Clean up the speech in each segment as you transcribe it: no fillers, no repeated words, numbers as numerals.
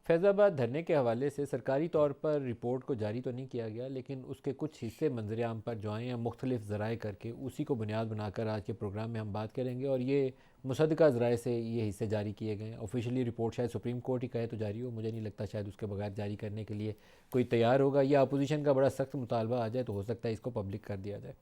फैज़ाबाद धरने के हवाले से सरकारी तौर पर रिपोर्ट को जारी तो नहीं किया गया, लेकिन उसके कुछ हिस्से मंजर-आम पर जो आए हैं मुख्तलिफ ज़राए करके, उसी को बुनियाद बनाकर आज के प्रोग्राम में हम बात करेंगे। और ये मुसद्दक़ा ज़राए से ये हिस्से जारी किए गए हैं। ऑफिशियली रिपोर्ट शायद सुप्रीम कोर्ट ही कहे तो जारी हो, मुझे नहीं लगता शायद उसके बगैर जारी करने के लिए कोई तैयार होगा, या अपोजिशन का बड़ा सख्त मुतालबा आ जाए तो हो सकता है इसको पब्लिक कर दिया जाए।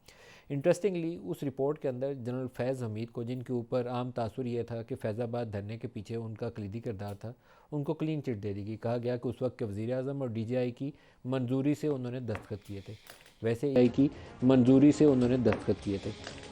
इंटरेस्टिंगली उस रिपोर्ट के अंदर जनरल फैज़ हमीद को, जिनके ऊपर आम तासुर ये था कि फैज़ाबाद धरने के पीछे उनका कलीदी किरदार था, उनको क्लीन चिट दे दी गई। कहा गया कि उस वक्त के वज़ीर आज़म और DGI की मंजूरी से उन्होंने दस्तखत किए थे।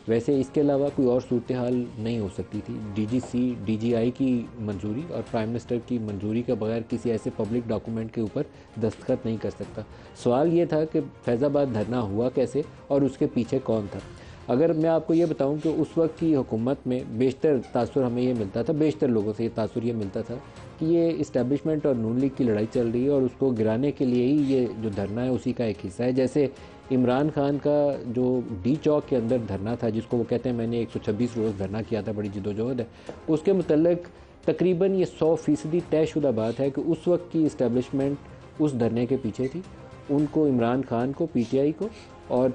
वैसे इसके अलावा कोई और सूरत हाल नहीं हो सकती थी। DGC DGI की मंजूरी और प्राइम मिनिस्टर की मंजूरी के बगैर किसी ऐसे पब्लिक डॉक्यूमेंट के ऊपर दस्तखत नहीं कर सकता। सवाल ये था कि फैज़ाबाद धरना हुआ कैसे और उसके पीछे कौन था। अगर मैं आपको ये बताऊं कि उस वक्त की हुकूमत में बेशतर तासुर हमें ये मिलता था, बेशतर लोगों से ये तासुर ये मिलता था कि ये इस्टेब्लिशमेंट और नून लीग की लड़ाई चल रही है और उसको गिराने के लिए ही ये जो धरना है उसी का एक हिस्सा है। जैसे इमरान खान का जो डी चौक के अंदर धरना था, जिसको वो कहते हैं मैंने 126 रोज़ धरना किया था, बड़ी जिदोजहद है, उसके मुतल्लिक तकरीबन ये 100% तयशुदा बात है कि उस वक्त की इस्टेब्लिशमेंट उस धरने के पीछे थी। उनको, इमरान खान को, PTI को और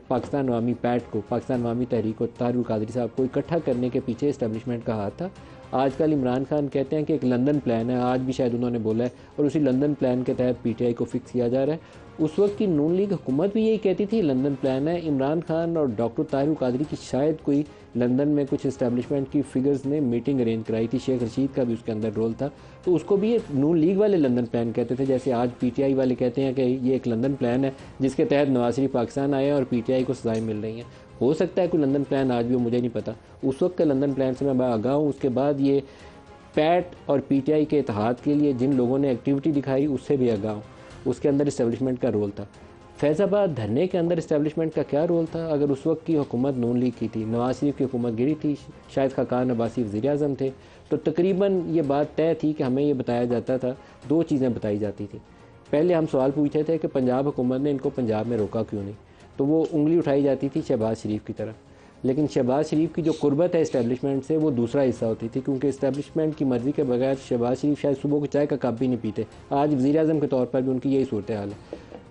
पाकिस्तान अवामी पैट को, पाकिस्तान अवामी तहरीक को, तारुल कादरी साहब को इकट्ठा करने के पीछे इस्टेब्लिशमेंट का हाथ था। आजकल इमरान खान कहते हैं कि एक लंदन प्लान है, आज भी शायद उन्होंने बोला है, और उसी लंदन प्लान के तहत PTI को फिक्स किया जा रहा है। उस वक्त की नून लीग हुकूमत भी यही कहती थी लंदन प्लान है। इमरान खान और डॉक्टर तारुल कादरी की शायद कोई लंदन में कुछ इस्टेब्लिशमेंट की फिगर्स ने मीटिंग अरेंज कराई थी, शेख रशीद का भी उसके अंदर रोल था, तो उसको भी ये नून लीग वाले लंदन प्लान कहते थे। जैसे आज PTI वाले कहते हैं कि ये एक लंदन प्लान है जिसके तहत नवाज शरीफ पाकिस्तान आए हैं और PTI को सजाएं मिल रही हैं। हो सकता है कोई लंदन प्लान आज भी हो, मुझे नहीं पता। उस वक्त का लंदन प्लान से मैं आगाह हूँ। उसके बाद ये पैट और PTI के इत्तेहाद के लिए जिन लोगों ने एक्टिविटी दिखाई उससे भी आगाह हूँ। उसके अंदर इस्टेब्लिशमेंट का रोल था। फैज़ाबाद धरने के अंदर इस्टेब्लिशमेंट का क्या रोल था? अगर उस वक्त की हुकूमत नून लीग की थी, नवाज शरीफ की हुकूमत गिरी थी, शायद खाकान अब्बासी वज़ीर आज़म थे, तो तकरीबन ये बात तय थी कि हमें ये बताया जाता था, दो चीज़ें बताई जाती थी। पहले हम सवाल पूछते थे कि पंजाब हुकूमत ने इनको पंजाब में रोका क्यों नहीं, तो वो उंगली उठाई जाती थी शहबाज शरीफ की तरफ। लेकिन शहबाज शरीफ की जो कुर्बत है इस्टेब्लिशमेंट से, वो दूसरा हिस्सा होती थी, क्योंकि इस्टेब्लिशमेंट की मर्ज़ी के बगैर शहबाज शरीफ शायद सुबह को चाय का कप भी नहीं पीते। आज वज़ीर आज़म के तौर पर भी उनकी यही सूरत हाल है।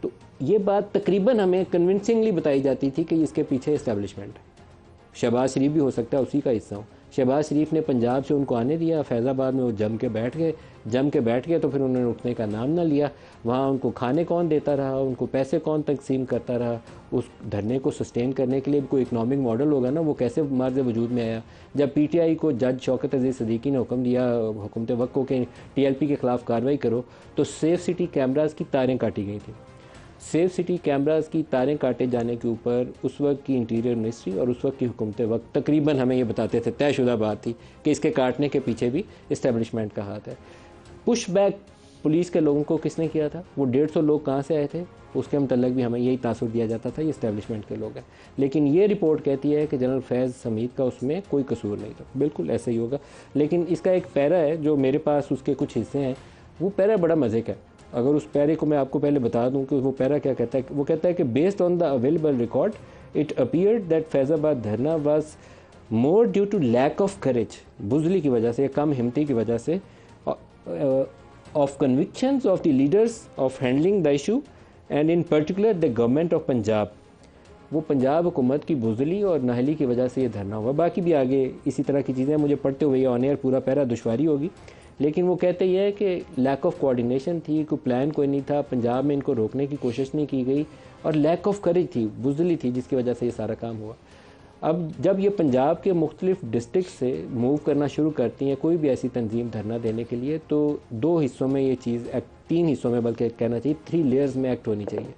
तो ये बात तकरीबन हमें कन्विंसिंगली बताई जाती थी कि इसके पीछे इस्टेब्लिशमेंट है। शहबाज शरीफ भी हो सकता है उसी का हिस्सा हो। शहबाज शरीफ ने पंजाब से उनको आने दिया, फैज़ाबाद में वो जम के बैठ गए तो फिर उन्होंने उठने का नाम ना लिया। वहाँ उनको खाने कौन देता रहा, उनको पैसे कौन तकसीम करता रहा, उस धरने को सस्टेन करने के लिए भी कोई इकनॉमिक मॉडल होगा ना, वो कैसे मार्ज वजूद में आया। जब PTI को जज शौकत अजीज़ सदीकी ने हुक्म दिया हुकूमत वक्त को कि TLP के ख़िलाफ़ कार्रवाई करो, तो सेफ सिटी कैमराज़ की तारें काटी गई थी। सेफ सिटी कैमराज़ की तारें काटे जाने के ऊपर उस वक्त की इंटीरियर मिनिस्ट्री और उस वक्त की हुकूमत वक्त तकरीबन हमें ये बताते थे, तयशुदा बात थी कि इसके काटने के पीछे भी इस्टेब्लिशमेंट का हाथ है। पुश बैक पुलिस के लोगों को किसने किया था, वो 150 लोग कहाँ से आए थे, उसके मतलब भी हमें यही तासुर दिया जाता था ये इस्टेब्लिशमेंट के लोग हैं। लेकिन ये रिपोर्ट कहती है कि जनरल फैज़ हमीद का उसमें कोई कसूर नहीं था। बिल्कुल ऐसा ही होगा। लेकिन इसका एक पैरा है जो मेरे पास, उसके कुछ हिस्से हैं, वो पैरा बड़ा मज़े का है। अगर उस पैरे को मैं आपको पहले बता दूं कि वो पैरा क्या कहता है। वो कहता है कि based on the available record it appeared that Faizabad dharna was more due to lack of courage, बुजली की वजह से, कम हिम्मती की वजह से, of convictions of the leaders of handling the issue and in particular the government of Punjab. वो पंजाब हुकूमत की बुजली और नाहली की वजह से ये धरना हुआ। बाकी भी आगे इसी तरह की चीज़ें मुझे पढ़ते हुए ऑन एयर पूरा पैरा दुश्वारी होगी, लेकिन वो कहते ये है कि लैक ऑफ कोऑर्डिनेशन थी, कोई प्लान कोई नहीं था, पंजाब में इनको रोकने की कोशिश नहीं की गई, और लैक ऑफ करेज थी, बुजली थी, जिसकी वजह से ये सारा काम हुआ। अब जब ये पंजाब के मुख्तलिफ डिस्ट्रिक्ट से मूव करना शुरू करती हैं कोई भी ऐसी तंजीम धरना देने के लिए, तो दो हिस्सों में ये चीज़, 3 हिस्सों में बल्कि कहना चाहिए, 3 लेयर्स में एक्ट होनी चाहिए।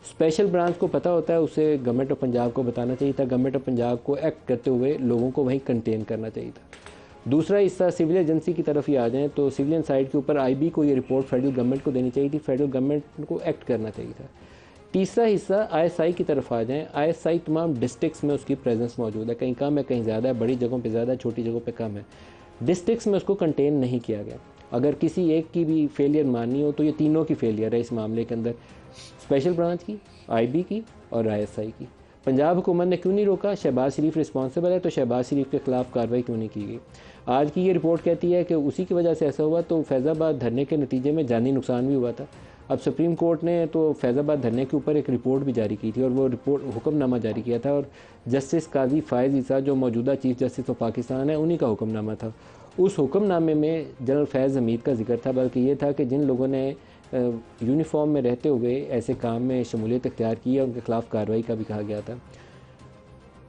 स्पेशल ब्रांच को पता होता है, उसे गवर्नमेंट ऑफ पंजाब को बताना चाहिए था, गवर्नमेंट ऑफ पंजाब को एक्ट करते हुए लोगों को वहीं कंटेन करना चाहिए था। दूसरा हिस्सा सिविल एजेंसी की तरफ ही आ जाएँ तो सिविलियन साइड के ऊपर IB को ये रिपोर्ट फेडरल गवर्नमेंट को देनी चाहिए थी, फेडरल गवर्नमेंट को एक्ट करना चाहिए था। तीसरा हिस्सा ISI की तरफ आ जाएँ। ISI तमाम डिस्ट्रिक्ट्स में उसकी प्रेजेंस मौजूद है, कहीं कम है कहीं ज़्यादा है, बड़ी जगहों पे ज़्यादा है, छोटी जगहों पे कम है। डिस्ट्रिक्ट्स में उसको कंटेन नहीं किया गया। अगर किसी एक की भी फेलियर माननी हो तो ये तीनों की फेलियर है इस मामले के अंदर, स्पेशल ब्रांच की, IB की और ISI की। पंजाब हुकूमत ने क्यों नहीं रोका? शहबाज शरीफ रिस्पॉन्सिबल है, तो शहबाज शरीफ के ख़िलाफ़ कार्रवाई क्यों नहीं की गई? आज की ये रिपोर्ट कहती है कि उसी की वजह से ऐसा हुआ, तो फैज़ाबाद धरने के नतीजे में जानी नुकसान भी हुआ था। अब सुप्रीम कोर्ट ने तो फैज़ाबाद धरने के ऊपर एक रिपोर्ट भी जारी की थी और वो रिपोर्ट हुक्मनामा जारी किया था, और जस्टिस काजी फ़ायज़ ईसा जो मौजूदा चीफ़ जस्टिस ऑफ पाकिस्तान है उन्हीं का हुक्मनामा था। उस हुक्मनामे में जनरल फैज़ हमीद का जिक्र था, बल्कि ये था कि जिन लोगों ने यूनिफॉर्म में रहते हुए ऐसे काम में शमूलियत इख्तियार की है उनके खिलाफ कार्रवाई का भी कहा गया था।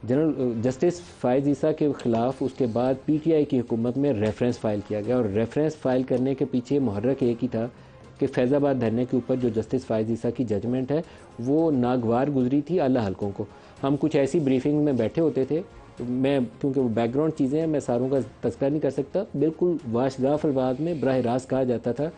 जनरल जस्टिस फ़ायज़ ईसा के ख़िलाफ़ उसके बाद पीटीआई की हुकूमत में रेफरेंस फ़ाइल किया गया, और रेफरेंस फ़ाइल करने के पीछे मुहर्रक एक ही था कि फैज़ाबाद धरने के ऊपर जो जस्टिस फ़ायज़ ईसा की जजमेंट है वो नागवार गुजरी थी आला हलकों को। हम कुछ ऐसी ब्रीफिंग में बैठे होते थे, मैं क्योंकि वो बैकग्राउंड चीज़ें हैं मैं सारों का तज़किरा नहीं कर सकता, बिल्कुल वाशगाफ अल्फाज में बराह रास्त कहा जाता था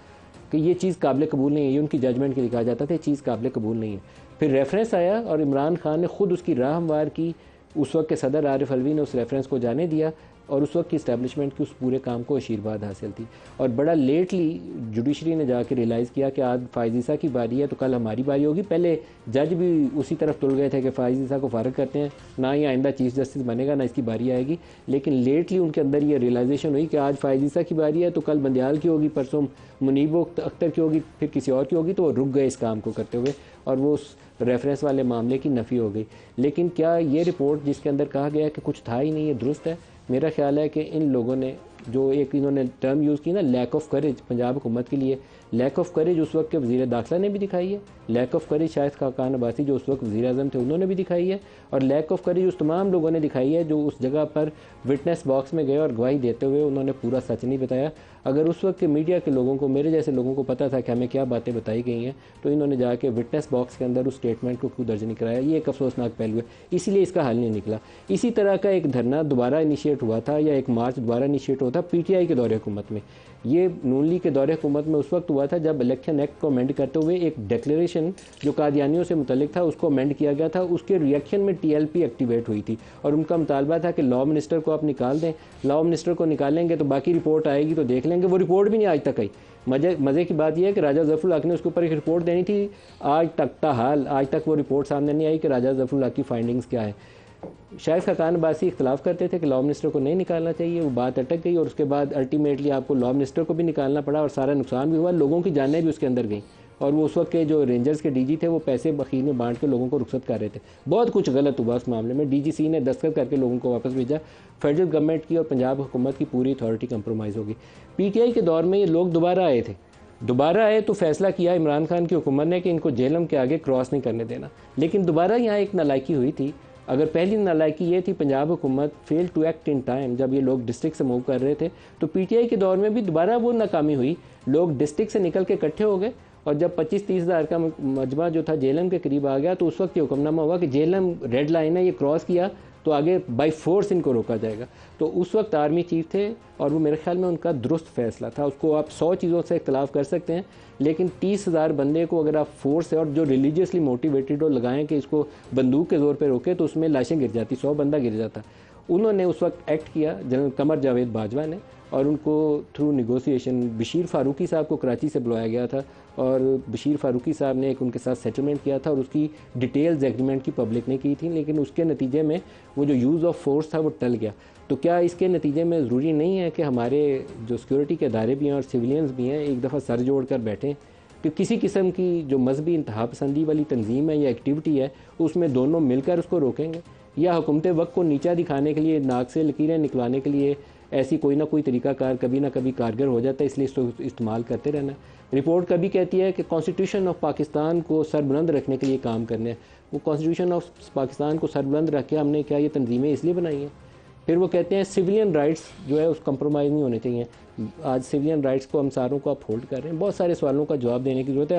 कि ये चीज़ काबिल कबूल नहीं है, ये उनकी जजमेंट के लिए कहा जाता था, ये चीज़ काबिल कबूल नहीं है। फिर रेफरेंस आया और इमरान खान ने ख़ुद उसकी राह हमवार की, उस वक्त के सदर आरिफ अलवी ने उस रेफरेंस को जाने दिया और उस वक्त की इस्टेब्लिशमेंट की उस पूरे काम को आशीर्वाद हासिल थी। और बड़ा लेटली जुडिशरी ने जाके रियलाइज़ किया कि आज फ़ायज़ ईसा की बारी है तो कल हमारी बारी होगी। पहले जज भी उसी तरफ तुल गए थे कि फ़ायज़ ईसा को फ़ारग करते हैं, ना ही आइंदा चीफ़ जस्टिस बनेगा ना इसकी बारी आएगी। लेकिन लेटली उनके अंदर ये रियलाइजेशन हुई कि आज फ़ायज़ ईसा की बारी है तो कल बंदियाल की होगी, परसों मुनीब अख्तर की होगी, फिर किसी और की होगी, तो वो रुक गए इस काम को करते हुए और वो उस रेफरेंस वाले मामले की नफ़ी हो गई। लेकिन क्या ये रिपोर्ट जिसके अंदर कहा गया कि कुछ था ही नहीं ये दुरुस्त है? मेरा ख्याल है कि इन लोगों ने जो एक इन्होंने टर्म यूज़ की ना, लैक ऑफ करेज पंजाब हुकूमत के लिए, लैक ऑफ करेज उस वक्त के वज़ीर दाखिला ने भी दिखाई है, लैक ऑफ करेज शायद खाकान अब्बासी जो उस वक्त वज़ीर आज़म थे उन्होंने भी दिखाई है, और लैक ऑफ करेज उस तमाम लोगों ने दिखाई है जो उस जगह पर विटनेस बॉक्स में गए और गवाही देते हुए उन्होंने पूरा सच नहीं बताया। अगर उस वक्त के मीडिया के लोगों को, मेरे जैसे लोगों को पता था कि हमें क्या बातें बताई गई हैं, तो इन्होंने जाके विटनेस बॉक्स के अंदर उस स्टेटमेंट को क्यों दर्ज नहीं कराया? ये एक अफसोसनाक पहलू है, इसीलिए इसका हल नहीं निकला। इसी तरह का एक धरना दोबारा इनिशिएट हुआ था, या एक मार्च दोबारा इनिशिएट हुआ था पीटीआई के दौरे हुकूमत में। ये नून लीग के दौरे हुकूमत में उस वक्त हुआ था जब इलेक्शन एक्ट को अमेंड करते हुए एक डिक्लेरेशन जो कादियानियों से मुतल्लिक था उसको अमेंड किया गया था। उसके रिएक्शन में टीएलपी एक्टिवेट हुई थी और उनका मुतालबा था कि लॉ मिनिस्टर को आप निकाल दें। लॉ मिनिस्टर को निकालेंगे तो बाकी रिपोर्ट आएगी तो देख लेंगे। वो रिपोर्ट भी नहीं आज तक आई। मज़े की बात यह है कि राजा ज़फ़रुल हक ने उसके ऊपर एक रिपोर्ट देनी थी, आज तक वो रिपोर्ट सामने नहीं आई कि राजा ज़फ़रुल हक की फाइंडिंग्स क्या है। शायद खाकान अब्बासी इख्तलाफ करते थे कि लॉ मिनिस्टर को नहीं निकालना चाहिए, वो बात अटक गई और उसके बाद अल्टीमेटली आपको लॉ मिनिस्टर को भी निकालना पड़ा और सारा नुकसान भी हुआ, लोगों की जानें भी उसके अंदर गई। और वो उस वक्त के जो रेंजर्स के डीजी थे वो पैसे बखीर में बांट के लोगों को रुखसत कर रहे थे। बहुत कुछ गलत हुआ उस मामले में। डीजीसी ने दस्तखत करके लोगों को वापस भेजा। फेडरल गवर्नमेंट की और पंजाब हुकूमत की पूरी अथॉरिटी कंप्रोमाइज़ होगी। पीटीआई के दौर में ये लोग दोबारा आए तो फैसला किया इमरान खान की हुकूमत ने कि इनको जेलम के आगे क्रॉस नहीं करने देना। लेकिन दोबारा यहाँ एक नालायकी हुई थी। अगर पहली नालायकी ये थी पंजाब हुकूमत fail to act in time, जब ये लोग डिस्ट्रिक्ट से मूव कर रहे थे, तो पीटीआई के दौर में भी दोबारा वो नाकामी हुई। लोग डिस्ट्रिक्ट से निकल के इकट्ठे हो गए और जब 25-30 हज़ार का मजमा जो था जेलम के करीब आ गया तो उस वक्त ये हुक्मनामा हुआ कि जेलम रेड लाइन है, ये क्रॉस किया तो आगे बाई फोर्स इनको रोका जाएगा। तो उस वक्त आर्मी चीफ थे और वो मेरे ख्याल में उनका दुरुस्त फैसला था। उसको आप 100 चीज़ों से इख्तलाफ कर सकते हैं, लेकिन 30,000 बंदे को अगर आप फोर्स से और जो रिलीजियसली मोटिवेटेड हो लगाएं कि इसको बंदूक के ज़ोर पे रोके तो उसमें लाशें गिर जाती, 100 बंदा गिर जाता। उन्होंने उस वक्त एक्ट किया जनरल कमर जावेद बाजवा ने, और उनको थ्रू निगोसिएशन बशीर फ़ारूकी साहब को कराची से बुलाया गया था और बशीर फ़ारूकी साहब ने एक उनके साथ सेटलमेंट किया था और उसकी डिटेल्स एग्रीमेंट की पब्लिक ने की थी, लेकिन उसके नतीजे में वो जो यूज़ ऑफ फोर्स था वो टल गया। तो क्या इसके नतीजे में ज़रूरी नहीं है कि हमारे जो सिक्योरिटी के अदारे भी हैं और सिविलियंस भी हैं एक दफ़ा सर जोड़ कर बैठें कि किसी किस्म की जो मजहबी इंतहा पसंदी वाली तंजीम है या एक्टिविटी है उसमें दोनों मिलकर उसको रोकेंगे, या हुकूमत वक्त को नीचा दिखाने के लिए, नाक से लकीरें निकलवाने के लिए ऐसी कोई ना कोई तरीकाकार कभी ना कभी कारगर हो जाता है, इसलिए इसको इस्तेमाल करते रहना। रिपोर्ट कभी कहती है कि कॉन्स्टिट्यूशन ऑफ पाकिस्तान को सरबुलंद रखने के लिए काम करने हैं। वो कॉन्स्टिट्यूशन ऑफ पाकिस्तान को सरबुलंद रख के हमने क्या ये तंजीमें इसलिए बनाई हैं? फिर वो कहते हैं सिविलियन राइट्स जो है उस कंप्रोमाइज़ नहीं होने चाहिए। आज सिविलियन राइट्स को हम सारों को आप होल्ड कर रहे हैं। बहुत सारे सवालों का जवाब देने की ज़रूरत है।